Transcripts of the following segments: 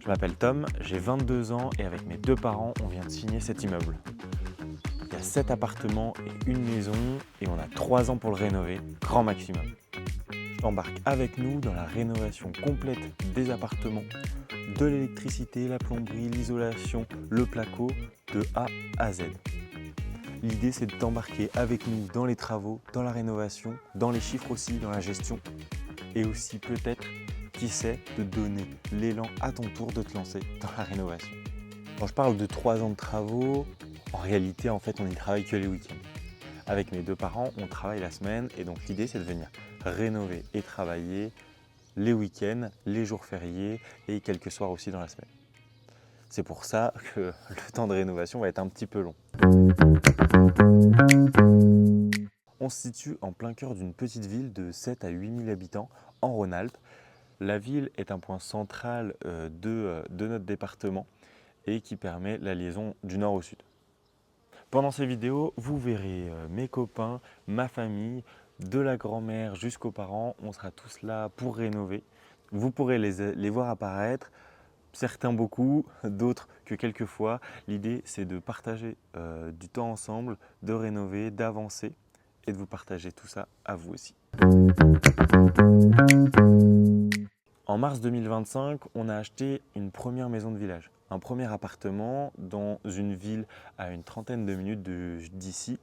Je m'appelle Tom, j'ai 22 ans et avec mes deux parents, on vient de signer cet immeuble. Il y a 7 appartements et une maison et on a 3 ans pour le rénover, grand maximum. Je t'embarque avec nous dans la rénovation complète des appartements, de l'électricité, la plomberie, l'isolation, le placo, de A à Z. L'idée, c'est de t'embarquer avec nous dans les travaux, dans la rénovation, dans les chiffres aussi, dans la gestion et aussi peut-être, qui sait, de donner l'élan à ton tour de te lancer dans la rénovation. Quand je parle de 3 ans de travaux, en réalité, on n'y travaille que les week-ends. Avec mes deux parents, on travaille la semaine et donc l'idée, c'est de venir rénover et travailler les week-ends, les jours fériés et quelques soirs aussi dans la semaine. C'est pour ça que le temps de rénovation va être un petit peu long. On se situe en plein cœur d'une petite ville de 7 à 8 000 habitants en Rhône-Alpes. La ville est un point central de notre département et qui permet la liaison du nord au sud. Pendant ces vidéos, vous verrez mes copains, ma famille, de la grand-mère jusqu'aux parents. On sera tous là pour rénover. Vous pourrez les voir apparaître, certains beaucoup, d'autres que quelques fois. L'idée, c'est de partager du temps ensemble, de rénover, d'avancer et de vous partager tout ça à vous aussi. En mars 2025, on a acheté une première maison de village, un premier appartement dans une ville à une trentaine de minutes d'ici.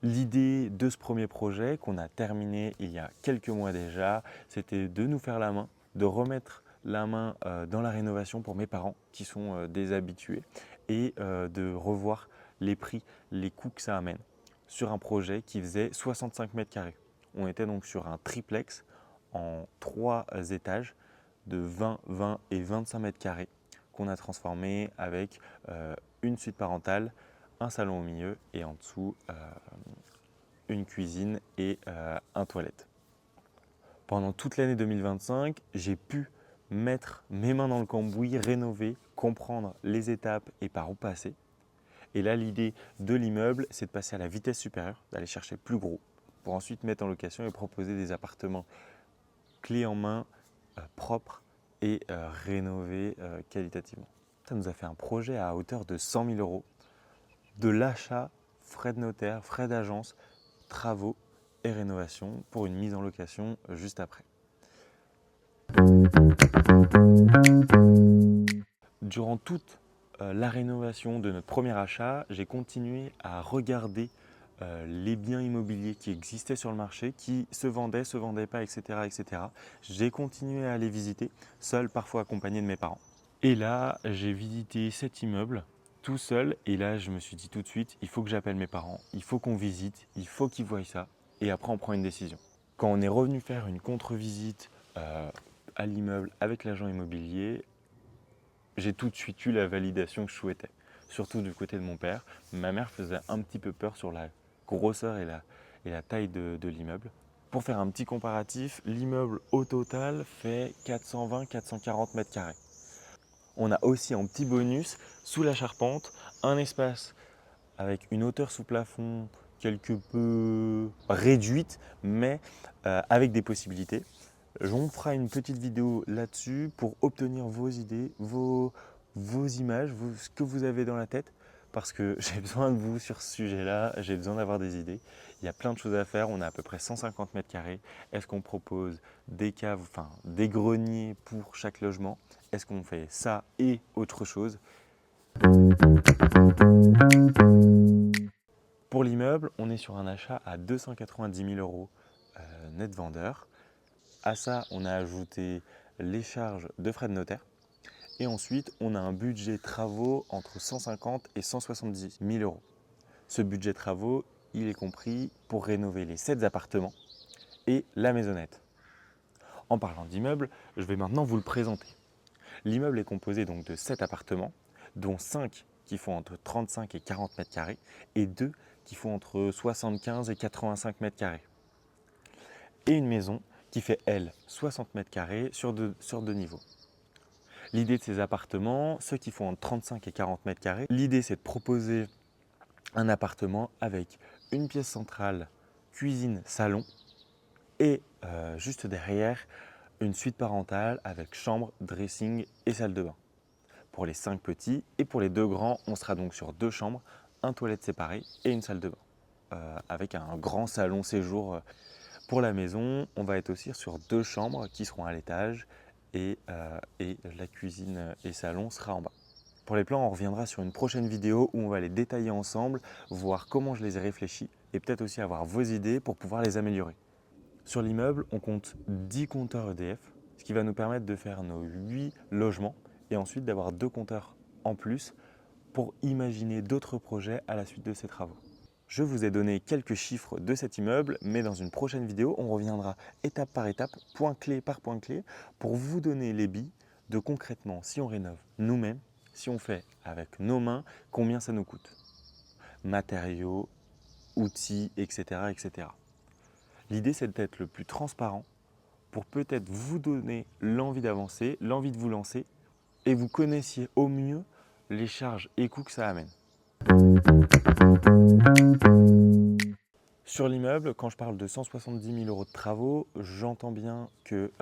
L'idée de ce premier projet qu'on a terminé il y a quelques mois déjà, c'était de nous faire la main, de remettre la main dans la rénovation pour mes parents qui sont des habitués et de revoir les prix, les coûts que ça amène sur un projet qui faisait 65 mètres carrés. On était donc sur un triplex en 3 étages de 20, 20 et 25 mètres carrés qu'on a transformé avec une suite parentale, un salon au milieu et en dessous une cuisine et un toilette. Pendant toute l'année 2025, j'ai pu mettre mes mains dans le cambouis, rénover, comprendre les étapes et par où passer. Et là, l'idée de l'immeuble, c'est de passer à la vitesse supérieure, d'aller chercher plus gros, pour ensuite mettre en location et proposer des appartements clés en main, propres et rénovés qualitativement. Ça nous a fait un projet à hauteur de 100 000 €, de l'achat, frais de notaire, frais d'agence, travaux et rénovation pour une mise en location juste après. Durant toute la rénovation de notre premier achat, j'ai continué à regarder les biens immobiliers qui existaient sur le marché, qui se vendaient pas, etc., etc. J'ai continué à les visiter, seul, parfois accompagné de mes parents. Et là, j'ai visité cet immeuble tout seul et là, je me suis dit tout de suite, il faut que j'appelle mes parents, il faut qu'on visite, il faut qu'ils voient ça et après on prend une décision. Quand on est revenu faire une contre-visite à l'immeuble avec l'agent immobilier, j'ai tout de suite eu la validation que je souhaitais, surtout du côté de mon père. Ma mère faisait un petit peu peur sur la grosseur et la taille de l'immeuble. Pour faire un petit comparatif, l'immeuble au total fait 420-440 mètres carrés. On a aussi en petit bonus, sous la charpente, un espace avec une hauteur sous plafond quelque peu réduite, mais avec des possibilités. On fera une petite vidéo là-dessus pour obtenir vos idées, vos images, ce que vous avez dans la tête, parce que j'ai besoin de vous sur ce sujet-là, j'ai besoin d'avoir des idées. Il y a plein de choses à faire, on a à peu près 150 mètres carrés. Est-ce qu'on propose des caves, enfin des greniers pour chaque logement? Est-ce qu'on fait ça et autre chose? Pour l'immeuble, on est sur un achat à 290 000 € net vendeur. À ça, on a ajouté les charges de frais de notaire. Et ensuite, on a un budget travaux entre 150 et 170 000 €. Ce budget travaux, il est compris pour rénover les 7 appartements et la maisonnette. En parlant d'immeuble, je vais maintenant vous le présenter. L'immeuble est composé donc de 7 appartements, dont 5 qui font entre 35 et 40 mètres carrés et 2 qui font entre 75 et 85 mètres carrés. Et une maison qui fait, elle, 60 mètres carrés sur deux niveaux. L'idée de ces appartements, ceux qui font entre 35 et 40 mètres carrés, l'idée c'est de proposer un appartement avec une pièce centrale, cuisine, salon et juste derrière, une suite parentale avec chambre, dressing et salle de bain. Pour les 5 petits et pour les 2 grands, on sera donc sur 2 chambres, un toilette séparée et une salle de bain. Avec un grand salon séjour pour la maison, on va être aussi sur 2 chambres qui seront à l'étage et la cuisine et salon sera en bas. Pour les plans, on reviendra sur une prochaine vidéo où on va les détailler ensemble, voir comment je les ai réfléchis et peut-être aussi avoir vos idées pour pouvoir les améliorer. Sur l'immeuble, on compte 10 compteurs EDF, ce qui va nous permettre de faire nos 8 logements et ensuite d'avoir 2 compteurs en plus pour imaginer d'autres projets à la suite de ces travaux. Je vous ai donné quelques chiffres de cet immeuble, mais dans une prochaine vidéo, on reviendra étape par étape, point clé par point clé, pour vous donner les billes de concrètement, si on rénove nous-mêmes, si on fait avec nos mains, combien ça nous coûte. Matériaux, outils, etc. etc. L'idée, c'est d'être le plus transparent pour peut-être vous donner l'envie d'avancer, l'envie de vous lancer et vous connaissiez au mieux les charges et coûts que ça amène. Sur l'immeuble, quand je parle de 170 000 € de travaux, j'entends bien que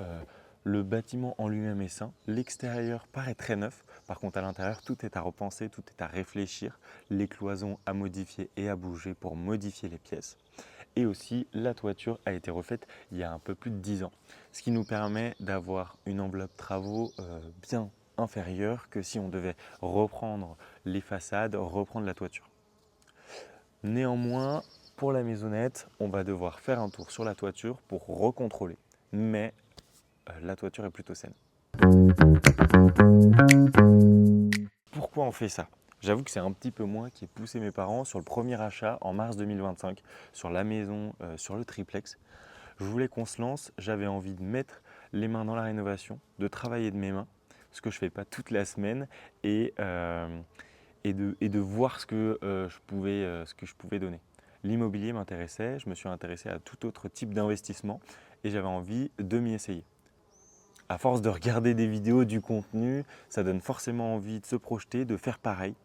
le bâtiment en lui-même est sain. L'extérieur paraît très neuf. Par contre, à l'intérieur, tout est à repenser, tout est à réfléchir. Les cloisons à modifier et à bouger pour modifier les pièces. Et aussi, la toiture a été refaite il y a un peu plus de 10 ans. Ce qui nous permet d'avoir une enveloppe travaux bien inférieure que si on devait reprendre les façades, reprendre la toiture. Néanmoins, pour la maisonnette, on va devoir faire un tour sur la toiture pour recontrôler. Mais la toiture est plutôt saine. Pourquoi on fait ça? J'avoue que c'est un petit peu moi qui ai poussé mes parents sur le premier achat en mars 2025, sur la maison, sur le triplex. Je voulais qu'on se lance, j'avais envie de mettre les mains dans la rénovation, de travailler de mes mains, ce que je ne fais pas toute la semaine, et de voir ce que je pouvais donner. L'immobilier m'intéressait, je me suis intéressé à tout autre type d'investissement et j'avais envie de m'y essayer. À force de regarder des vidéos, du contenu, ça donne forcément envie de se projeter, de faire pareil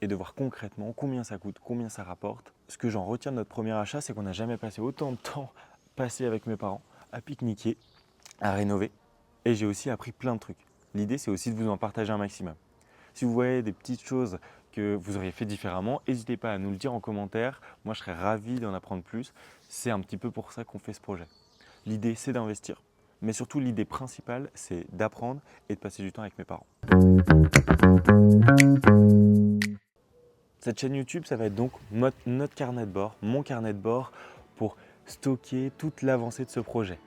et de voir concrètement combien ça coûte, combien ça rapporte. Ce que j'en retiens de notre premier achat, c'est qu'on n'a jamais passé autant de temps passé avec mes parents à pique-niquer, à rénover. Et j'ai aussi appris plein de trucs. L'idée, c'est aussi de vous en partager un maximum. Si vous voyez des petites choses que vous auriez fait différemment, n'hésitez pas à nous le dire en commentaire. Moi, je serais ravi d'en apprendre plus. C'est un petit peu pour ça qu'on fait ce projet. L'idée, c'est d'investir. Mais surtout, l'idée principale, c'est d'apprendre et de passer du temps avec mes parents. Cette chaîne YouTube, ça va être donc notre carnet de bord, mon carnet de bord pour stocker toute l'avancée de ce projet.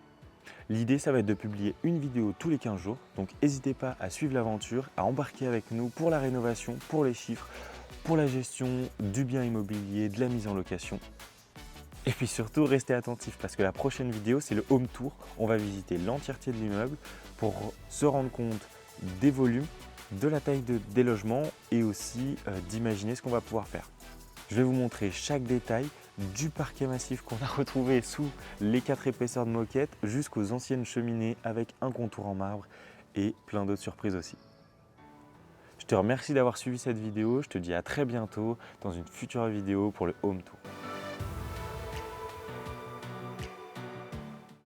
L'idée, ça va être de publier une vidéo tous les 15 jours, donc n'hésitez pas à suivre l'aventure, à embarquer avec nous pour la rénovation, pour les chiffres, pour la gestion du bien immobilier, de la mise en location. Et puis surtout, restez attentifs parce que la prochaine vidéo, c'est le home tour. On va visiter l'entièreté de l'immeuble pour se rendre compte des volumes, de la taille des logements et aussi d'imaginer ce qu'on va pouvoir faire. Je vais vous montrer chaque détail du parquet massif qu'on a retrouvé sous les 4 épaisseurs de moquette jusqu'aux anciennes cheminées avec un contour en marbre et plein d'autres surprises aussi. Je te remercie d'avoir suivi cette vidéo, je te dis à très bientôt dans une future vidéo pour le home tour.